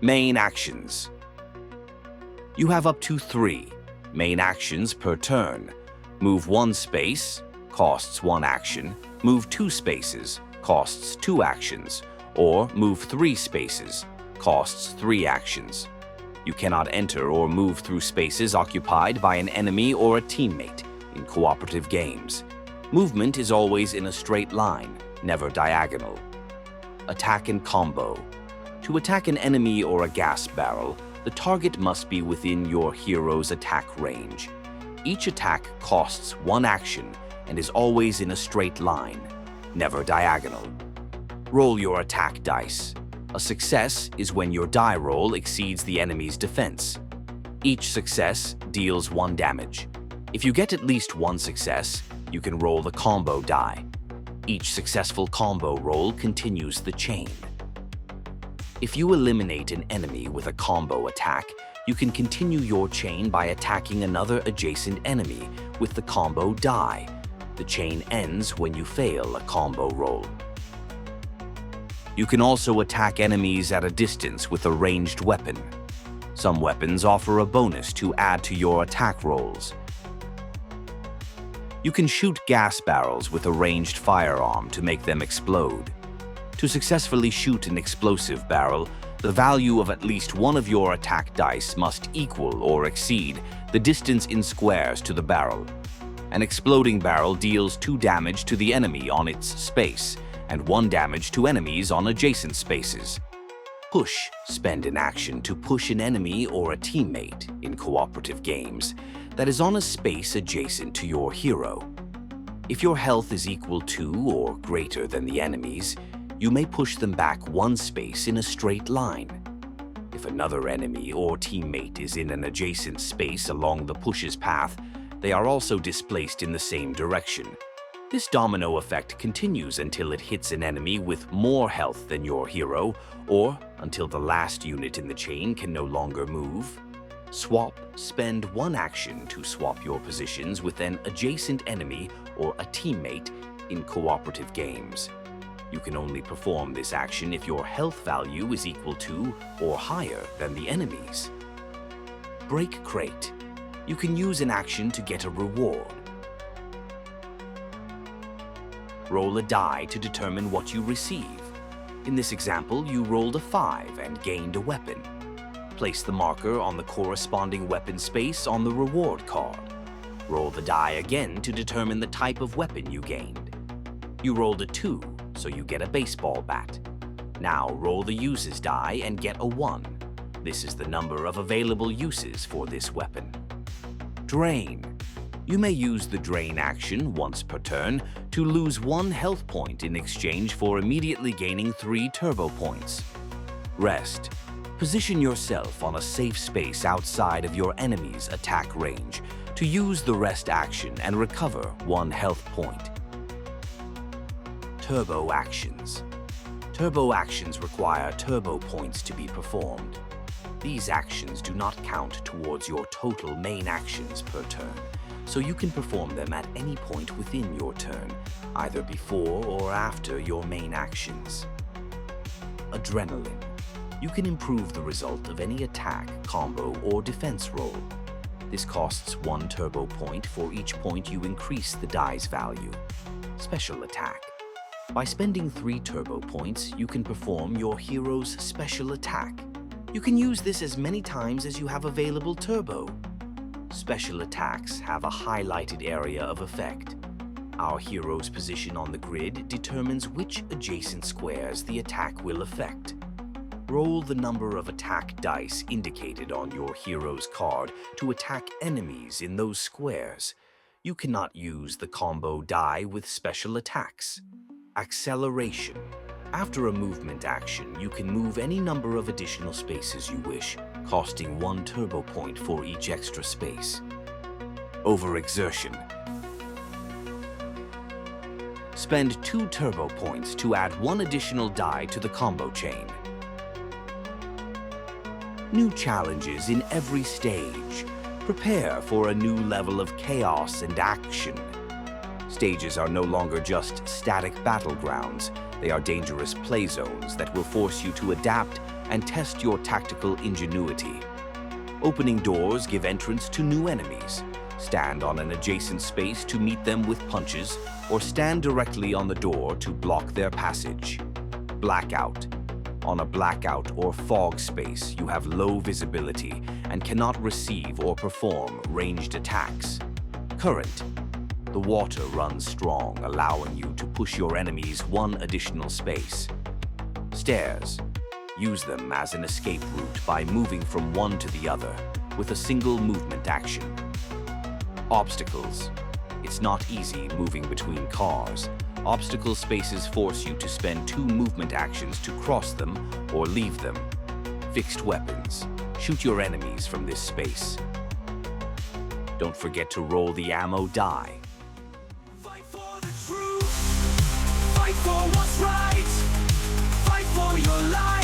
Main actions. You have up to 3 main actions per turn. Move 1 space, costs 1 action. Move 2 spaces, costs 2 actions. Or move 3 spaces, costs 3 actions. You cannot enter or move through spaces occupied by an enemy or a teammate in cooperative games. Movement is always in a straight line, never diagonal. Attack and combo. To attack an enemy or a gas barrel, the target must be within your hero's attack range. Each attack costs 1 action and is always in a straight line, never diagonal. Roll your attack dice. A success is when your die roll exceeds the enemy's defense. Each success deals 1 damage. If you get at least 1 success, you can roll the combo die. Each successful combo roll continues the chain. If you eliminate an enemy with a combo attack, you can continue your chain by attacking another adjacent enemy with the combo die. The chain ends when you fail a combo roll. You can also attack enemies at a distance with a ranged weapon. Some weapons offer a bonus to add to your attack rolls. You can shoot gas barrels with a ranged firearm to make them explode. To successfully shoot an explosive barrel, the value of at least one of your attack dice must equal or exceed the distance in squares to the barrel. An exploding barrel deals 2 damage to the enemy on its space, and 1 damage to enemies on adjacent spaces. Push. Spend an action to push an enemy or a teammate in cooperative games that is on a space adjacent to your hero. If your health is equal to or greater than the enemy's, you may push them back 1 space in a straight line. If another enemy or teammate is in an adjacent space along the push's path, they are also displaced in the same direction. This domino effect continues until it hits an enemy with more health than your hero, or until the last unit in the chain can no longer move. Swap. Spend 1 action to swap your positions with an adjacent enemy or a teammate in cooperative games. You can only perform this action if your health value is equal to or higher than the enemy's. Break crate. You can use an action to get a reward. Roll a die to determine what you receive. In this example, you rolled a 5 and gained a weapon. Place the marker on the corresponding weapon space on the reward card. Roll the die again to determine the type of weapon you gained. You rolled a 2, so you get a baseball bat. Now roll the uses die and get a 1. This is the number of available uses for this weapon. Drain. You may use the drain action once per turn to lose 1 health point in exchange for immediately gaining 3 turbo points. Rest. Position yourself on a safe space outside of your enemy's attack range to use the rest action and recover 1 health point. Turbo actions. Turbo actions require turbo points to be performed. These actions do not count towards your total main actions per turn, so you can perform them at any point within your turn, either before or after your main actions. Adrenaline. You can improve the result of any attack, combo, or defense roll. This costs 1 turbo point for each point you increase the die's value. Special attack. By spending 3 turbo points, you can perform your hero's special attack. You can use this as many times as you have available turbo. Special attacks have a highlighted area of effect. Our hero's position on the grid determines which adjacent squares the attack will affect. Roll the number of attack dice indicated on your hero's card to attack enemies in those squares. You cannot use the combo die with special attacks. Acceleration. After a movement action, you can move any number of additional spaces you wish, costing 1 turbo point for each extra space. Overexertion. Spend 2 turbo points to add 1 additional die to the combo chain. New challenges in every stage. Prepare for a new level of chaos and action. Stages are no longer just static battlegrounds. They are dangerous play zones that will force you to adapt and test your tactical ingenuity. Opening doors give entrance to new enemies. Stand on an adjacent space to meet them with punches, or stand directly on the door to block their passage. Blackout. On a blackout or fog space, you have low visibility and cannot receive or perform ranged attacks. Current. The water runs strong, allowing you to push your enemies one additional space. Stairs. Use them as an escape route by moving from one to the other with a single movement action. Obstacles. It's not easy moving between cars. Obstacle spaces force you to spend 2 movement actions to cross them or leave them. Fixed weapons. Shoot your enemies from this space. Don't forget to roll the ammo die. Fight for the truth. Fight for what's right. Fight for your life.